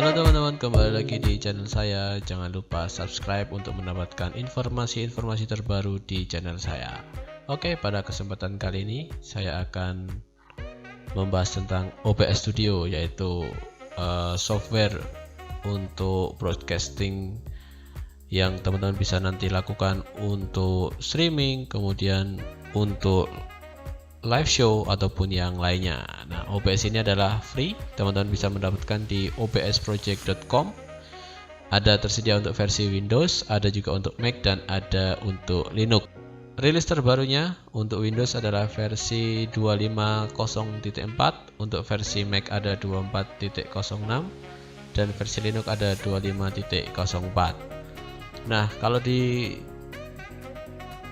Halo teman-teman, kembali lagi di channel saya. Jangan lupa subscribe untuk mendapatkan informasi-informasi terbaru di channel saya. Oke, pada kesempatan kali ini saya akan membahas tentang OBS Studio, yaitu software untuk broadcasting yang teman-teman bisa nanti lakukan untuk streaming, kemudian untuk live show ataupun yang lainnya. Nah, OBS ini adalah free, teman-teman bisa mendapatkan di obsproject.com. Ada tersedia untuk versi Windows, ada juga untuk Mac, dan ada untuk Linux. Rilis terbarunya untuk Windows adalah versi 250.4, untuk versi Mac ada 24.06, dan versi Linux ada 25.04. Nah, kalau di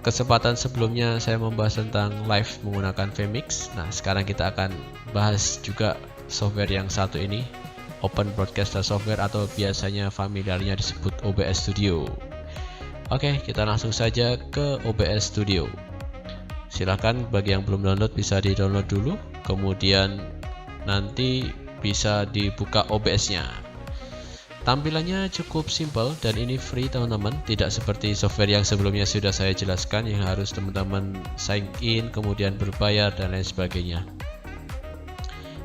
kesempatan sebelumnya saya membahas tentang live menggunakan vMix. Nah, sekarang kita akan bahas juga software yang satu ini, Open Broadcaster Software, atau biasanya familiarnya disebut OBS Studio. Oke, kita langsung saja ke OBS Studio. Silahkan bagi yang belum download bisa di-download dulu, kemudian nanti bisa dibuka OBS-nya. Tampilannya cukup simple dan ini free teman-teman, tidak seperti software yang sebelumnya sudah saya jelaskan yang harus teman-teman sign in kemudian berbayar dan lain sebagainya.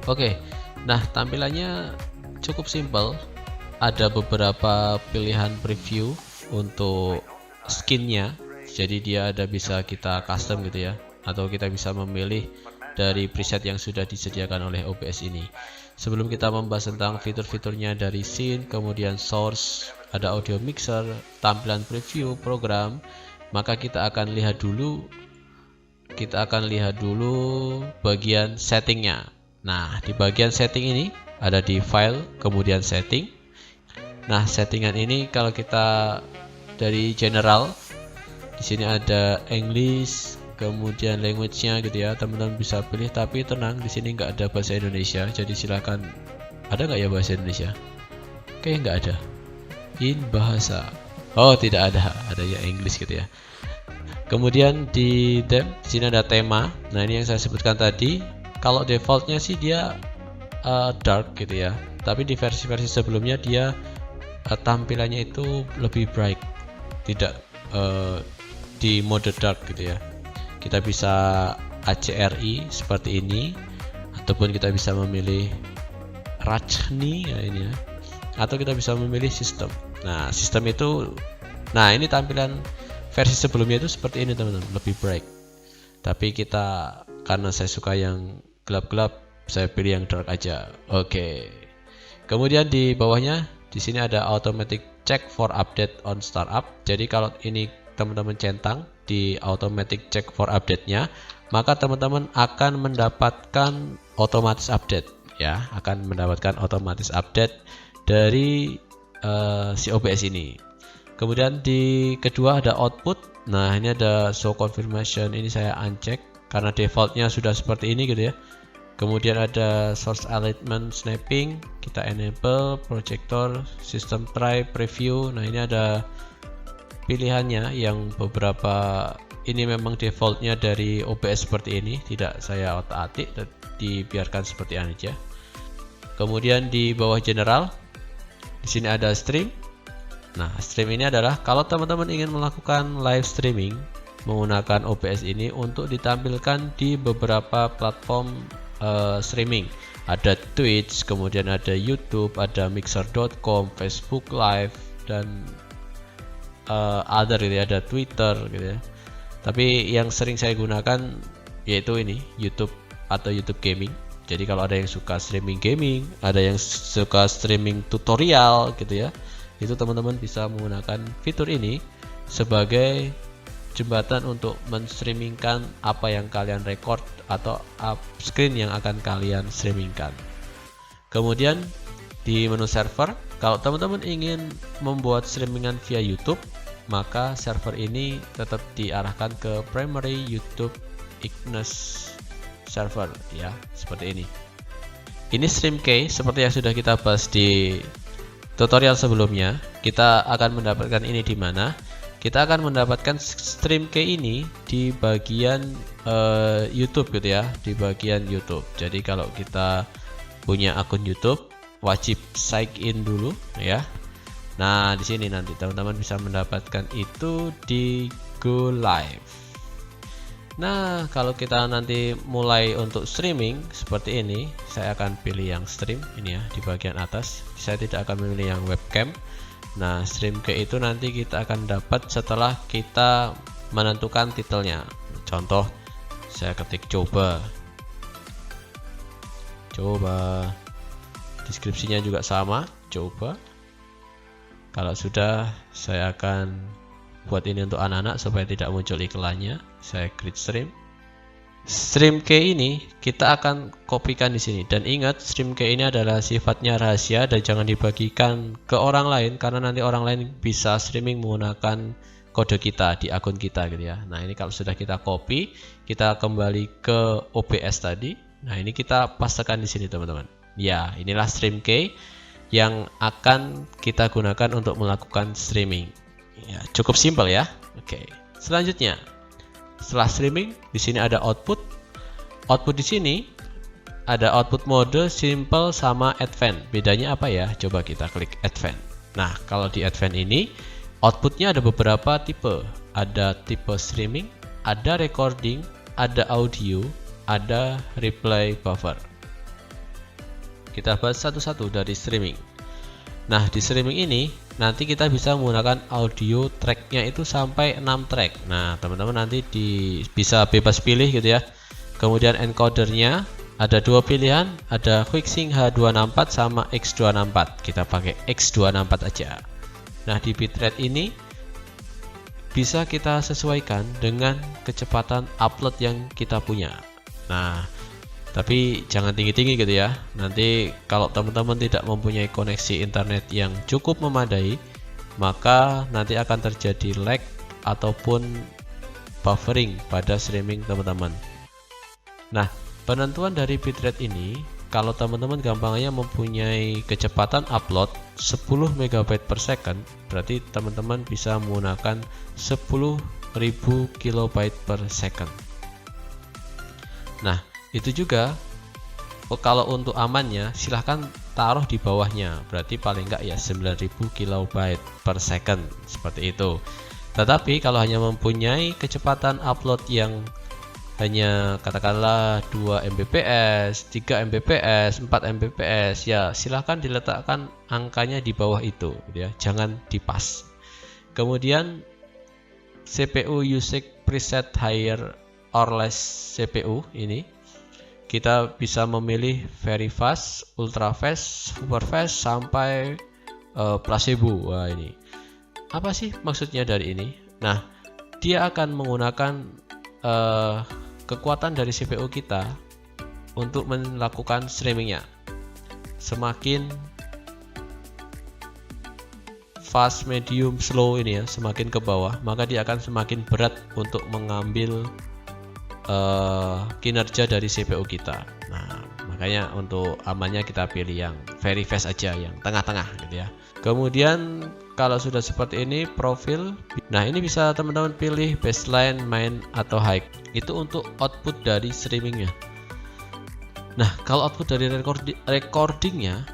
Oke, nah tampilannya cukup simple, ada beberapa pilihan preview untuk skinnya, jadi dia ada bisa kita custom gitu ya, atau kita bisa memilih dari preset yang sudah disediakan oleh OBS ini. Sebelum kita membahas tentang fitur-fiturnya dari scene, kemudian source, ada audio mixer, tampilan preview program, maka kita akan lihat dulu bagian settingnya. Nah, di bagian setting ini ada di file, kemudian setting. Nah, settingan ini kalau kita dari general, di sini ada English, kemudian language-nya gitu ya, teman-teman bisa pilih, tapi tenang, di sini nggak ada bahasa Indonesia, jadi silakan. Ada nggak ya bahasa Indonesia? Oke, nggak ada. In bahasa, oh tidak ada ya English gitu ya. Kemudian di sini ada tema. Nah, ini yang saya sebutkan tadi. Kalau defaultnya sih dia dark gitu ya, tapi di versi-versi sebelumnya dia tampilannya itu lebih bright, tidak di mode dark gitu ya. Kita bisa ACRI seperti ini, ataupun kita bisa memilih Rajni ya ini ya, atau kita bisa memilih sistem. Nah, sistem itu, nah ini tampilan versi sebelumnya itu seperti ini teman-teman, lebih bright. Tapi kita, karena saya suka yang gelap-gelap, saya pilih yang dark aja. Oke. Kemudian di bawahnya di sini ada automatic check for update on startup. Jadi kalau ini teman-teman centang di automatic check for update-nya, maka teman-teman akan mendapatkan otomatis update ya, akan mendapatkan otomatis update dari si OBS ini. Kemudian di kedua ada output. Nah, ini ada show confirmation, ini saya uncheck karena defaultnya sudah seperti ini gitu ya. Kemudian ada source alignment snapping, kita enable, projector, system try, preview. Nah, ini ada pilihannya yang beberapa ini memang defaultnya dari OBS seperti ini, tidak saya otak-atik, dibiarkan seperti ini aja. Kemudian di bawah general, di sini ada stream. Nah, stream ini adalah kalau teman-teman ingin melakukan live streaming menggunakan OBS ini untuk ditampilkan di beberapa platform streaming. Ada Twitch, kemudian ada YouTube, ada Mixer.com, Facebook Live, dan other gitu ya, ada Twitter gitu ya. Tapi yang sering saya gunakan yaitu ini, YouTube atau YouTube Gaming. Jadi kalau ada yang suka streaming gaming, ada yang suka streaming tutorial gitu ya, itu teman-teman bisa menggunakan fitur ini sebagai jembatan untuk menstreamingkan apa yang kalian record atau screen yang akan kalian streamingkan. Kemudian di menu server, kalau teman-teman ingin membuat streamingan via YouTube, maka server ini tetap diarahkan ke primary YouTube Ignis server ya, seperti ini. Ini stream key seperti yang sudah kita bahas di tutorial sebelumnya. Kita akan mendapatkan ini di mana? Kita akan mendapatkan stream key ini di bagian YouTube gitu ya, di bagian YouTube. Jadi kalau kita punya akun YouTube, wajib sign in dulu ya. Nah, di sini nanti teman-teman bisa mendapatkan itu di Go Live. Nah, kalau kita nanti mulai untuk streaming seperti ini, saya akan pilih yang stream ini ya di bagian atas. Saya tidak akan memilih yang webcam. Nah, stream key itu nanti kita akan dapat setelah kita menentukan titelnya. Contoh, saya ketik coba. Deskripsinya juga sama, coba. Kalau sudah, saya akan buat ini untuk anak-anak supaya tidak muncul iklannya. Saya klik stream. Stream key ini kita akan kopikan di sini, dan ingat stream key ini adalah sifatnya rahasia dan jangan dibagikan ke orang lain karena nanti orang lain bisa streaming menggunakan kode kita di akun kita gitu ya. Nah, ini kalau sudah kita copy, kita kembali ke OBS tadi. Nah, ini kita pastekan di sini teman-teman. Ya, inilah stream key yang akan kita gunakan untuk melakukan streaming. Ya, cukup simpel ya. Oke. Selanjutnya, setelah streaming, di sini ada output. Output di sini ada output mode, simple sama advance. Bedanya apa ya? Coba kita klik advance. Nah, kalau di advance ini outputnya ada beberapa tipe. Ada tipe streaming, ada recording, ada audio, ada replay buffer. Kita bahas satu-satu dari streaming. Nah, di streaming ini nanti kita bisa menggunakan audio tracknya itu sampai 6 track. Nah, teman-teman nanti bisa bebas pilih gitu ya. Kemudian encodernya ada dua pilihan, ada QuickSync H264 sama X264. Kita pakai X264 aja. Nah, di bitrate ini bisa kita sesuaikan dengan kecepatan upload yang kita punya. Nah, tapi jangan tinggi-tinggi gitu ya. Nanti kalau teman-teman tidak mempunyai koneksi internet yang cukup memadai, maka nanti akan terjadi lag ataupun buffering pada streaming teman-teman. Nah, penentuan dari bitrate ini, kalau teman-teman gampangnya mempunyai kecepatan upload 10 MB per second, berarti teman-teman bisa menggunakan 10.000 KB per second. Nah, itu juga kalau untuk amannya silahkan taruh di bawahnya, berarti paling enggak ya 9.000 KB per second seperti itu. Tetapi kalau hanya mempunyai kecepatan upload yang hanya katakanlah 2 Mbps, 3 Mbps, 4 Mbps, ya silahkan diletakkan angkanya di bawah itu gitu ya, jangan dipas. Kemudian CPU usage preset higher or less CPU ini kita bisa memilih very fast, ultra fast, super fast sampai placebo. Wah, ini apa sih maksudnya dari ini? Nah, dia akan menggunakan kekuatan dari CPU kita untuk melakukan streamingnya. Semakin fast, medium, slow ini ya, semakin ke bawah, maka dia akan semakin berat untuk mengambil kinerja dari CPU kita. Nah, makanya untuk amannya kita pilih yang very fast aja, yang tengah-tengah gitu ya. Kemudian kalau sudah seperti ini profil, nah ini bisa teman-teman pilih baseline, main atau high. Itu untuk output dari streamingnya. Nah, kalau output dari recordingnya,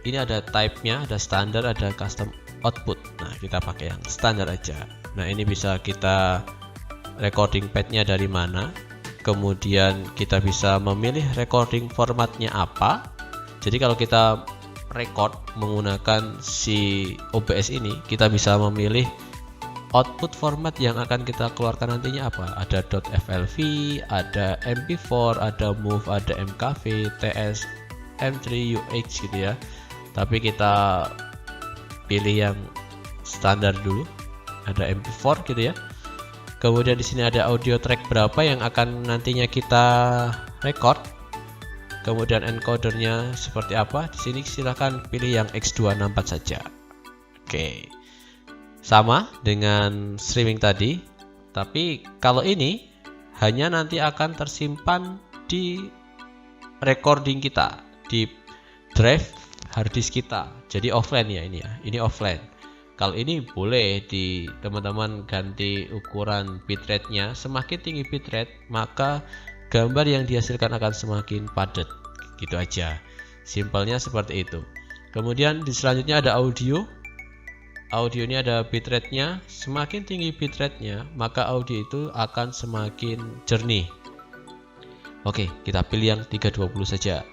ini ada type-nya, ada standar, ada custom output. Nah, kita pakai yang standar aja. Nah, ini bisa kita recording pad-nya dari mana. Kemudian kita bisa memilih recording formatnya apa. Jadi kalau kita record menggunakan si OBS ini, kita bisa memilih output format yang akan kita keluarkan nantinya apa. Ada .flv, ada mp4, ada move, ada mkv, ts, m3, ux gitu ya. Tapi kita pilih yang standar dulu, ada mp4 gitu ya. Kemudian di sini ada audio track berapa yang akan nantinya kita record. Kemudian encodernya seperti apa. Di sini silahkan pilih yang X264 saja. Oke. Sama dengan streaming tadi, tapi kalau ini hanya nanti akan tersimpan di recording kita, di drive harddisk kita. Jadi offline ya ini ya. Ini offline. Kalau ini boleh di teman-teman ganti ukuran bitrate-nya. Semakin tinggi bitrate, maka gambar yang dihasilkan akan semakin padat. Gitu aja. Simpelnya seperti itu. Kemudian di selanjutnya ada audio. Audio ini ada bitrate-nya. Semakin tinggi bitrate-nya, maka audio itu akan semakin jernih. Oke, kita pilih yang 320 saja.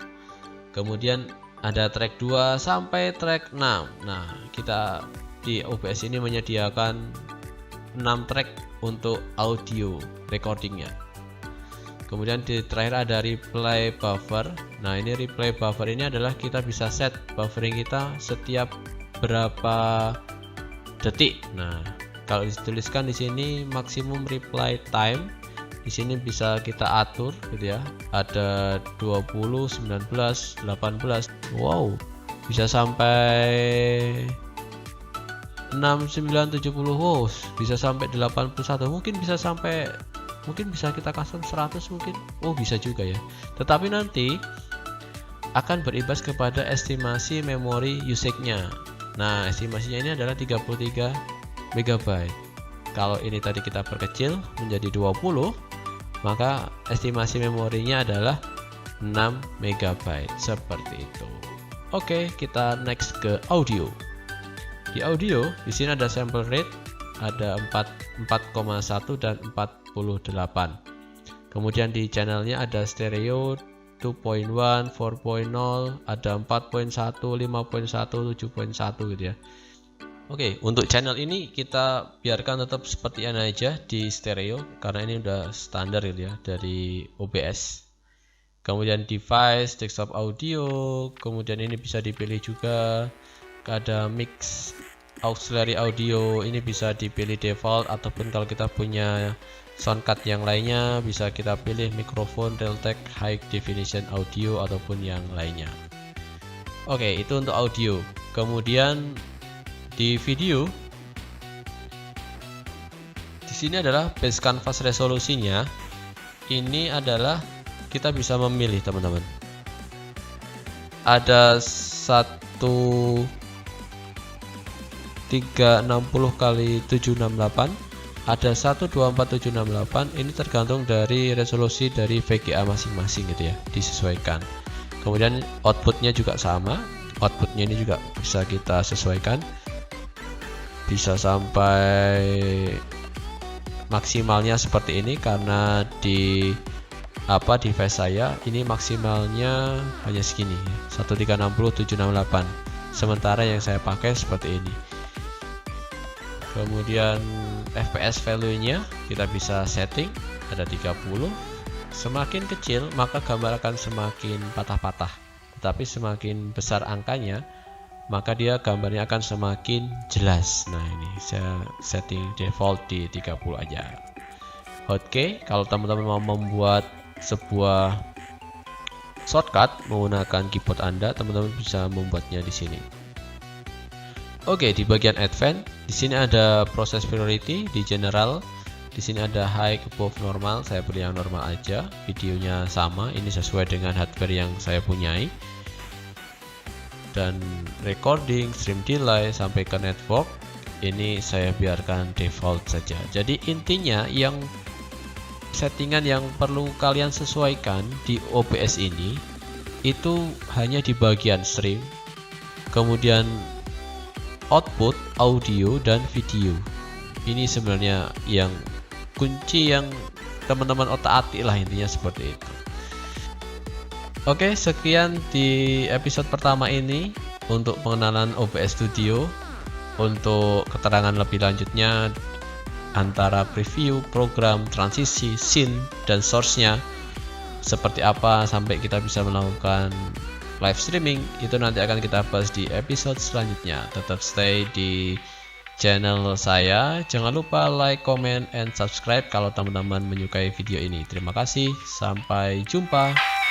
Kemudian ada track 2 sampai track 6. Nah, kita di OBS ini menyediakan 6 track untuk audio recordingnya. Kemudian di terakhir ada replay buffer. Nah, ini replay buffer ini adalah kita bisa set buffering kita setiap berapa detik. Nah, kalau dituliskan di sini maksimum reply time, di sini bisa kita atur gitu ya. Ada 20, 19, 18. Wow, bisa sampai 69, 70. Wow, bisa sampai 81. Mungkin bisa kita custom 100 mungkin. Oh, bisa juga ya. Tetapi nanti akan berimbas kepada estimasi memori usage-nya. Nah, estimasinya ini adalah 33 MB. Kalau ini tadi kita perkecil menjadi 20, maka estimasi memorinya adalah 6 MB seperti itu. Oke, kita next ke audio. Di audio, di sini ada sample rate, ada 4,1 dan 48. Kemudian di channelnya ada stereo 2.1, 4.0, ada 4.1, 5.1, 7.1 gitu ya. Oke, untuk channel ini kita biarkan tetap seperti ini aja di stereo karena ini udah standar gitu ya dari OBS. Kemudian device, desktop audio, kemudian ini bisa dipilih juga. Ada mix auxiliary audio, ini bisa dipilih default ataupun kalau kita punya soundcard yang lainnya bisa kita pilih mikrofon, Realtek, high definition audio ataupun yang lainnya. Oke, itu untuk audio. Kemudian di video, di sini adalah base canvas resolusinya. Ini adalah kita bisa memilih teman-teman. Ada 360x768, ada 124768. Ini tergantung dari resolusi dari VGA masing-masing gitu ya, disesuaikan. Kemudian outputnya juga sama, outputnya ini juga bisa kita sesuaikan, bisa sampai maksimalnya seperti ini karena di device saya ini maksimalnya hanya segini, 1360x768. Sementara yang saya pakai seperti ini. Kemudian FPS value-nya kita bisa setting ada 30. Semakin kecil maka gambar akan semakin patah-patah. Tetapi semakin besar angkanya maka dia gambarnya akan semakin jelas. Nah, ini saya setting default di 30 aja. Oke, kalau teman-teman mau membuat sebuah shortcut menggunakan keyboard Anda, teman-teman bisa membuatnya di sini. Oke, di bagian advance, di sini ada proses priority, di general, di sini ada high, above, normal. Saya pilih yang normal aja. Videonya sama, ini sesuai dengan hardware yang saya punyai. Dan recording, stream delay sampai ke network, ini saya biarkan default saja. Jadi intinya yang settingan yang perlu kalian sesuaikan di OBS ini itu hanya di bagian stream, kemudian output audio dan video. Ini sebenarnya yang kunci yang teman-teman otak-atik lah, intinya seperti itu. Oke, sekian di episode pertama ini untuk pengenalan OBS Studio. Untuk keterangan lebih lanjutnya antara preview, program, transisi, scene, dan source-nya seperti apa sampai kita bisa melakukan live streaming, itu nanti akan kita bahas di episode selanjutnya. Tetap stay di channel saya. Jangan lupa like, comment, and subscribe kalau teman-teman menyukai video ini. Terima kasih, sampai jumpa.